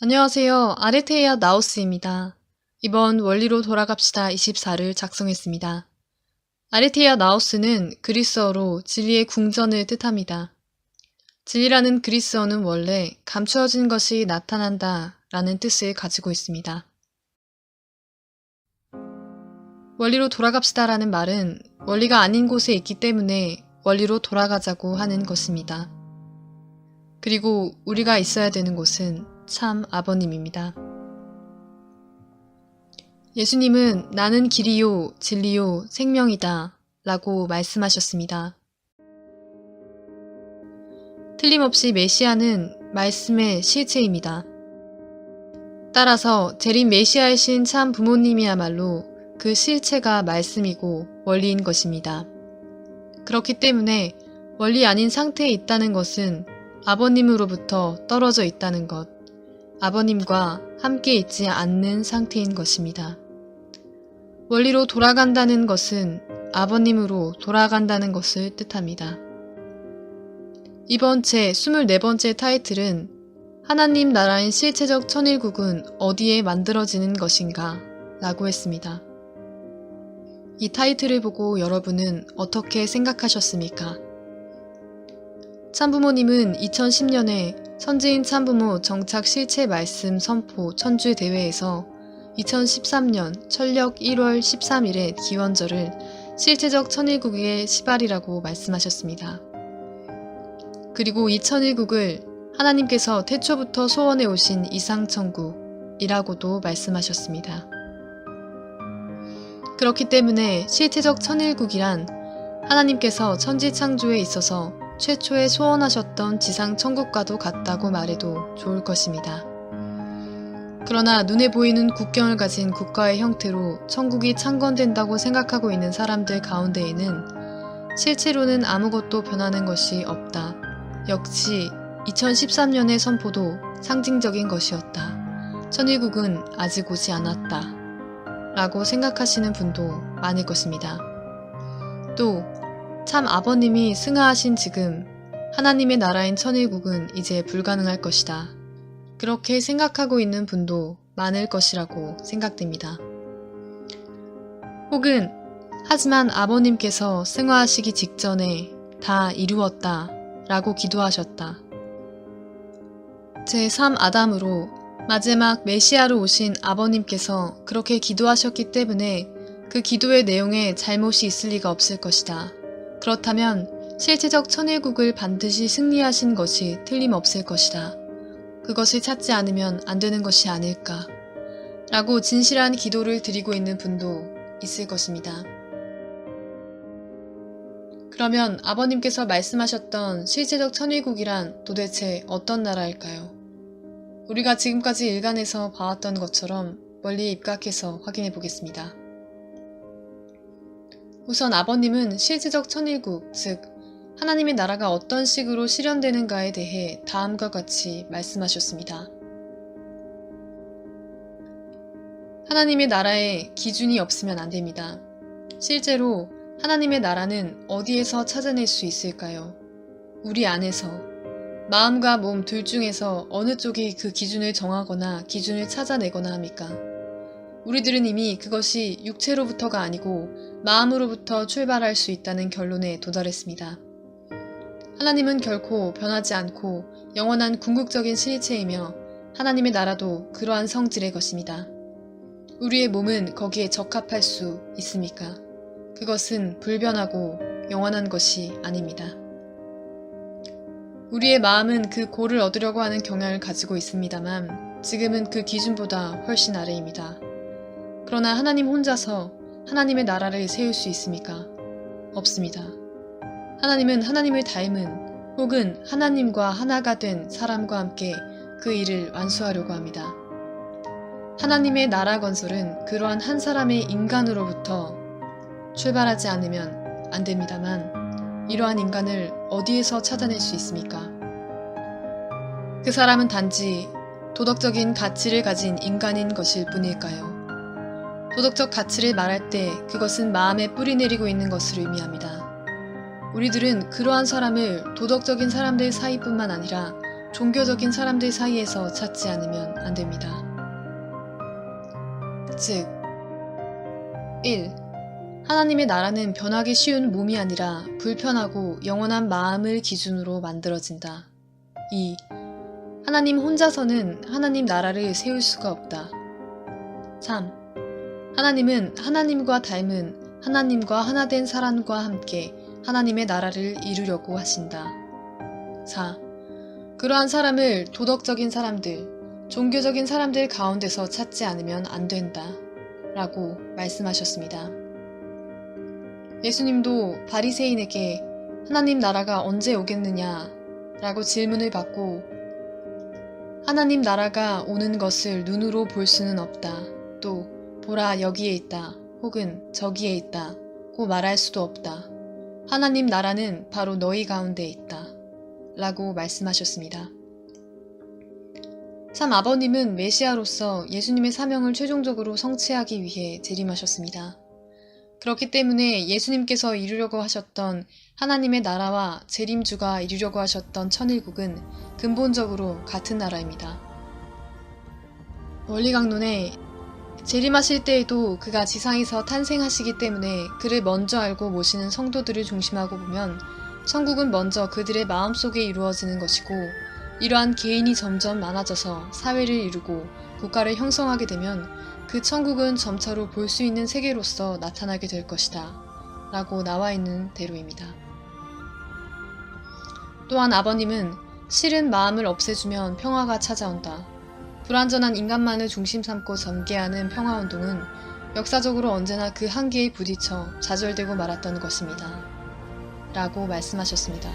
안녕하세요. 아르테이아 나우스입니다. 이번 원리로 돌아갑시다 24를 작성했습니다. 아르테이아 나우스는 그리스어로 진리의 궁전을 뜻합니다. 진리라는 그리스어는 원래 감추어진 것이 나타난다 라는 뜻을 가지고 있습니다. 원리로 돌아갑시다 라는 말은 원리가 아닌 곳에 있기 때문에 원리로 돌아가자고 하는 것입니다. 그리고 우리가 있어야 되는 곳은 참 아버님입니다. 예수님은 나는 길이요, 진리요, 생명이다 라고 말씀하셨습니다. 틀림없이 메시아는 말씀의 실체입니다. 따라서 재림 메시아이신 참 부모님이야말로 그 실체가 말씀이고 원리인 것입니다. 그렇기 때문에 원리 아닌 상태에 있다는 것은 아버님으로부터 떨어져 있다는 것, 아버님과 함께 있지 않는 상태인 것입니다. 원리로 돌아간다는 것은 아버님으로 돌아간다는 것을 뜻합니다. 이번 제 24번째 타이틀은 하나님 나라인 실체적 천일국은 어디에 만들어지는 것인가? 라고 했습니다. 이 타이틀을 보고 여러분은 어떻게 생각하셨습니까? 참부모님은 2010년에 선지인 참부모 정착 실체 말씀 선포 천주 대회에서 2013년 철력 1월 13일의 기원절을 실체적 천일국의 시발이라고 말씀하셨습니다. 그리고 이 천일국을 하나님께서 태초부터 소원해 오신 이상천국이라고도 말씀하셨습니다. 그렇기 때문에 실체적 천일국이란 하나님께서 천지창조에 있어서 최초에 소원하셨던 지상 천국과도 같다고 말해도 좋을 것입니다. 그러나 눈에 보이는 국경을 가진 국가의 형태로 천국이 창건된다고 생각하고 있는 사람들 가운데에는 실제로는 아무것도 변하는 것이 없다. 역시 2013년의 선포도 상징적인 것이었다. 천일국은 아직 오지 않았다. 라고 생각하시는 분도 많을 것입니다. 또 참 아버님이 승하하신 지금 하나님의 나라인 천일국은 이제 불가능할 것이다. 그렇게 생각하고 있는 분도 많을 것이라고 생각됩니다. 혹은 하지만 아버님께서 승하하시기 직전에 다 이루었다 라고 기도하셨다. 제3 아담으로 마지막 메시아로 오신 아버님께서 그렇게 기도하셨기 때문에 그 기도의 내용에 잘못이 있을 리가 없을 것이다. 그렇다면 실체적 천일국을 반드시 승리하신 것이 틀림없을 것이다. 그것을 찾지 않으면 안 되는 것이 아닐까 라고 진실한 기도를 드리고 있는 분도 있을 것입니다. 그러면 아버님께서 말씀하셨던 실체적 천일국이란 도대체 어떤 나라일까요? 우리가 지금까지 일간에서 봐왔던 것처럼 멀리 입각해서 확인해 보겠습니다. 우선 아버님은 실제적 천일국, 즉 하나님의 나라가 어떤 식으로 실현되는가에 대해 다음과 같이 말씀하셨습니다. 하나님의 나라에 기준이 없으면 안 됩니다. 실제로 하나님의 나라는 어디에서 찾아낼 수 있을까요? 우리 안에서, 마음과 몸 둘 중에서 어느 쪽이 그 기준을 정하거나 기준을 찾아내거나 합니까? 우리들은 이미 그것이 육체로부터가 아니고 마음으로부터 출발할 수 있다는 결론에 도달했습니다. 하나님은 결코 변하지 않고 영원한 궁극적인 실체이며 하나님의 나라도 그러한 성질의 것입니다. 우리의 몸은 거기에 적합할 수 있습니까? 그것은 불변하고 영원한 것이 아닙니다. 우리의 마음은 그 고를 얻으려고 하는 경향을 가지고 있습니다만 지금은 그 기준보다 훨씬 아래입니다. 그러나 하나님 혼자서 하나님의 나라를 세울 수 있습니까? 없습니다. 하나님은 하나님을 닮은 혹은 하나님과 하나가 된 사람과 함께 그 일을 완수하려고 합니다. 하나님의 나라 건설은 그러한 한 사람의 인간으로부터 출발하지 않으면 안 됩니다만 이러한 인간을 어디에서 찾아낼 수 있습니까? 그 사람은 단지 도덕적인 가치를 가진 인간인 것일 뿐일까요? 도덕적 가치를 말할 때 그것은 마음에 뿌리내리고 있는 것을 의미합니다. 우리들은 그러한 사람을 도덕적인 사람들 사이뿐만 아니라 종교적인 사람들 사이에서 찾지 않으면 안 됩니다. 즉, 1. 하나님의 나라는 변하기 쉬운 몸이 아니라 불편하고 영원한 마음을 기준으로 만들어진다. 2. 하나님 혼자서는 하나님 나라를 세울 수가 없다. 3. 하나님은 하나님과 닮은 하나님과 하나된 사람과 함께 하나님의 나라를 이루려고 하신다. 4. 그러한 사람을 도덕적인 사람들, 종교적인 사람들 가운데서 찾지 않으면 안 된다. 라고 말씀하셨습니다. 예수님도 바리새인에게 하나님 나라가 언제 오겠느냐 라고 질문을 받고 하나님 나라가 오는 것을 눈으로 볼 수는 없다. 또 보라 여기에 있다. 혹은 저기에 있다. 고 말할 수도 없다. 하나님 나라는 바로 너희 가운데 있다. 라고 말씀하셨습니다. 참 아버님은 메시아로서 예수님의 사명을 최종적으로 성취하기 위해 재림하셨습니다. 그렇기 때문에 예수님께서 이루려고 하셨던 하나님의 나라와 재림주가 이루려고 하셨던 천일국은 근본적으로 같은 나라입니다. 원리강론에 재림하실 때에도 그가 지상에서 탄생하시기 때문에 그를 먼저 알고 모시는 성도들을 중심하고 보면 천국은 먼저 그들의 마음속에 이루어지는 것이고 이러한 개인이 점점 많아져서 사회를 이루고 국가를 형성하게 되면 그 천국은 점차로 볼 수 있는 세계로서 나타나게 될 것이다. 라고 나와 있는 대로입니다. 또한 아버님은 싫은 마음을 없애주면 평화가 찾아온다. 불완전한 인간만을 중심 삼고 전개하는 평화운동은 역사적으로 언제나 그 한계에 부딪혀 좌절되고 말았던 것입니다. 라고 말씀하셨습니다.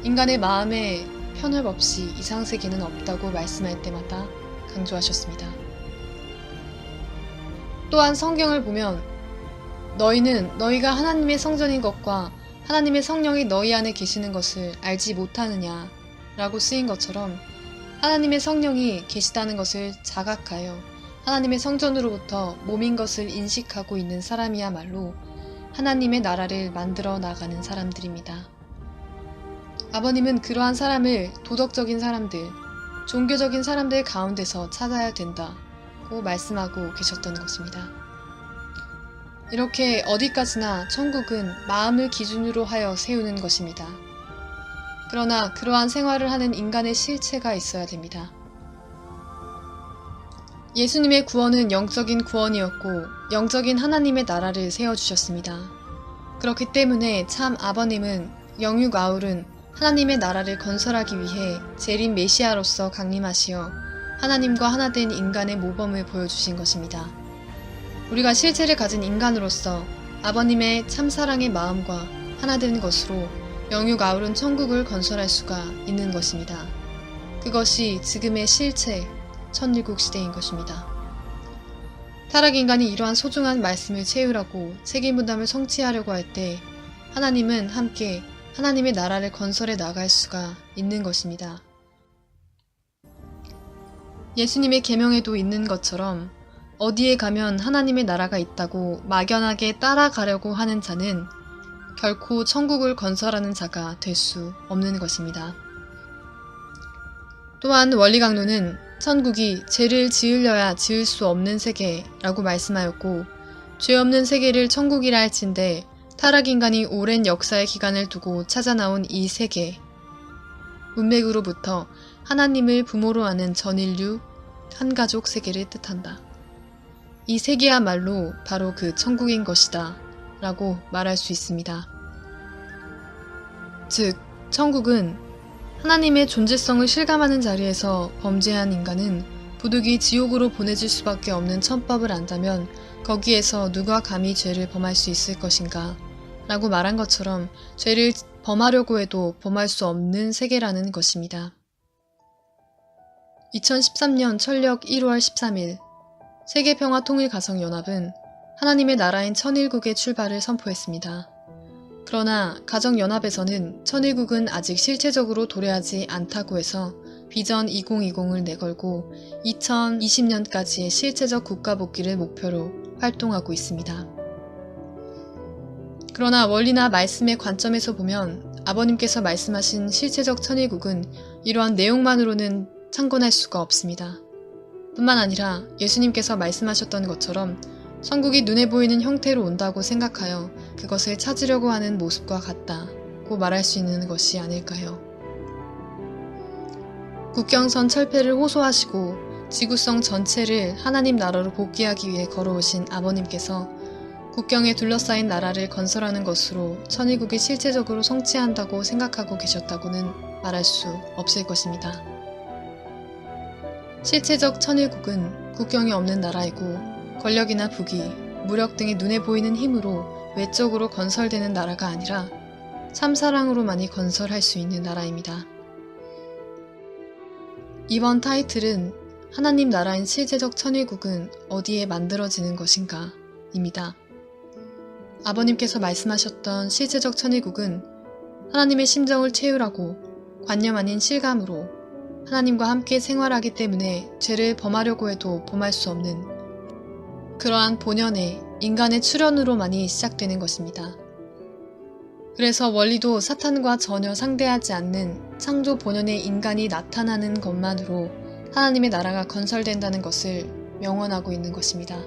인간의 마음에 편협 없이 이상세계는 없다고 말씀할 때마다 강조하셨습니다. 또한 성경을 보면 너희는 너희가 하나님의 성전인 것과 하나님의 성령이 너희 안에 계시는 것을 알지 못하느냐 라고 쓰인 것처럼 하나님의 성령이 계시다는 것을 자각하여 하나님의 성전으로부터 몸인 것을 인식하고 있는 사람이야말로 하나님의 나라를 만들어 나가는 사람들입니다. 아버님은 그러한 사람을 도덕적인 사람들, 종교적인 사람들 가운데서 찾아야 된다고 말씀하고 계셨던 것입니다. 이렇게 어디까지나 천국은 마음을 기준으로 하여 세우는 것입니다. 그러나 그러한 생활을 하는 인간의 실체가 있어야 됩니다. 예수님의 구원은 영적인 구원이었고 영적인 하나님의 나라를 세워주셨습니다. 그렇기 때문에 참 아버님은 영육 아울은 하나님의 나라를 건설하기 위해 재림 메시아로서 강림하시어 하나님과 하나된 인간의 모범을 보여주신 것입니다. 우리가 실체를 가진 인간으로서 아버님의 참사랑의 마음과 하나된 것으로 영육 아울은 천국을 건설할 수가 있는 것입니다. 그것이 지금의 실체, 천일국 시대인 것입니다. 타락인간이 이러한 소중한 말씀을 채우라고 책임분담을 성취하려고 할 때 하나님은 함께 하나님의 나라를 건설해 나갈 수가 있는 것입니다. 예수님의 계명에도 있는 것처럼 어디에 가면 하나님의 나라가 있다고 막연하게 따라가려고 하는 자는 결코 천국을 건설하는 자가 될 수 없는 것입니다. 또한 원리강론은 천국이 죄를 지으려야 지을 수 없는 세계라고 말씀하였고 죄 없는 세계를 천국이라 할진대 타락인간이 오랜 역사의 기간을 두고 찾아나온 이 세계, 문맥으로부터 하나님을 부모로 하는 전인류, 한가족 세계를 뜻한다. 이 세계야말로 바로 그 천국인 것이다 라고 말할 수 있습니다. 즉, 천국은 하나님의 존재성을 실감하는 자리에서 범죄한 인간은 부득이 지옥으로 보내질 수밖에 없는 천법을 안다면 거기에서 누가 감히 죄를 범할 수 있을 것인가 라고 말한 것처럼 죄를 범하려고 해도 범할 수 없는 세계라는 것입니다. 2013년 철력 1월 13일 세계평화통일가정연합은 하나님의 나라인 천일국의 출발을 선포했습니다. 그러나 가정연합에서는 천일국은 아직 실체적으로 도래하지 않다고 해서 비전 2020을 내걸고 2020년까지의 실체적 국가 복귀를 목표로 활동하고 있습니다. 그러나 원리나 말씀의 관점에서 보면 아버님께서 말씀하신 실체적 천일국은 이러한 내용만으로는 창건할 수가 없습니다. 뿐만 아니라 예수님께서 말씀하셨던 것처럼 천국이 눈에 보이는 형태로 온다고 생각하여 그것을 찾으려고 하는 모습과 같다고 말할 수 있는 것이 아닐까요? 국경선 철폐를 호소하시고 지구성 전체를 하나님 나라로 복귀하기 위해 걸어오신 아버님께서 국경에 둘러싸인 나라를 건설하는 것으로 천일국이 실제적으로 성취한다고 생각하고 계셨다고는 말할 수 없을 것입니다. 실체적 천일국은 국경이 없는 나라이고 권력이나 부귀, 무력 등이 눈에 보이는 힘으로 외적으로 건설되는 나라가 아니라 참사랑으로만이 건설할 수 있는 나라입니다. 이번 타이틀은 하나님 나라인 실제적 천일국은 어디에 만들어지는 것인가? 입니다. 아버님께서 말씀하셨던 실제적 천일국은 하나님의 심정을 채우라고 관념 아닌 실감으로 하나님과 함께 생활하기 때문에 죄를 범하려고 해도 범할 수 없는 그러한 본연의 인간의 출현으로만이 시작되는 것입니다. 그래서 원리도 사탄과 전혀 상대하지 않는 창조 본연의 인간이 나타나는 것만으로 하나님의 나라가 건설된다는 것을 명언하고 있는 것입니다.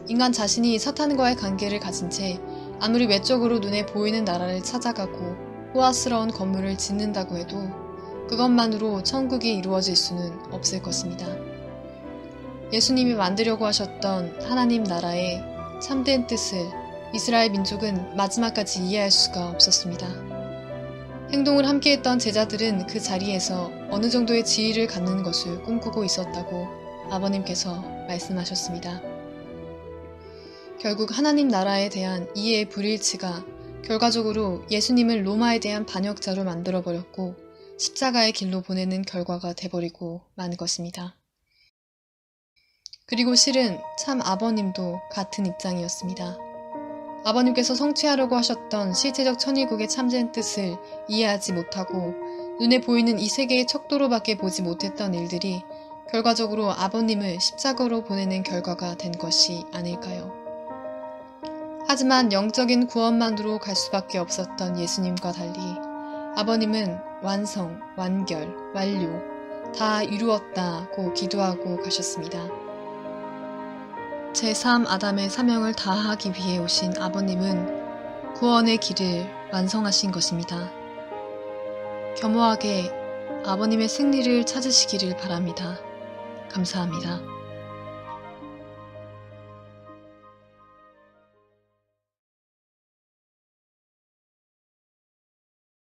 인간 자신이 사탄과의 관계를 가진 채 아무리 외적으로 눈에 보이는 나라를 찾아가고 호화스러운 건물을 짓는다고 해도 그것만으로 천국이 이루어질 수는 없을 것입니다. 예수님이 만들려고 하셨던 하나님 나라의 참된 뜻을 이스라엘 민족은 마지막까지 이해할 수가 없었습니다. 행동을 함께했던 제자들은 그 자리에서 어느 정도의 지위를 갖는 것을 꿈꾸고 있었다고 아버님께서 말씀하셨습니다. 결국 하나님 나라에 대한 이해의 불일치가 결과적으로 예수님을 로마에 대한 반역자로 만들어버렸고 십자가의 길로 보내는 결과가 돼버리고 만 것입니다. 그리고 실은 참 아버님도 같은 입장이었습니다. 아버님께서 성취하려고 하셨던 실체적 천일국의 참된 뜻을 이해하지 못하고 눈에 보이는 이 세계의 척도로밖에 보지 못했던 일들이 결과적으로 아버님을 십자가로 보내는 결과가 된 것이 아닐까요? 하지만 영적인 구원만으로 갈 수밖에 없었던 예수님과 달리 아버님은 완성, 완결, 완료, 다 이루었다고 기도하고 가셨습니다. 제3 아담의 사명을 다하기 위해 오신 아버님은 구원의 길을 완성하신 것입니다. 겸허하게 아버님의 승리를 찾으시기를 바랍니다. 감사합니다.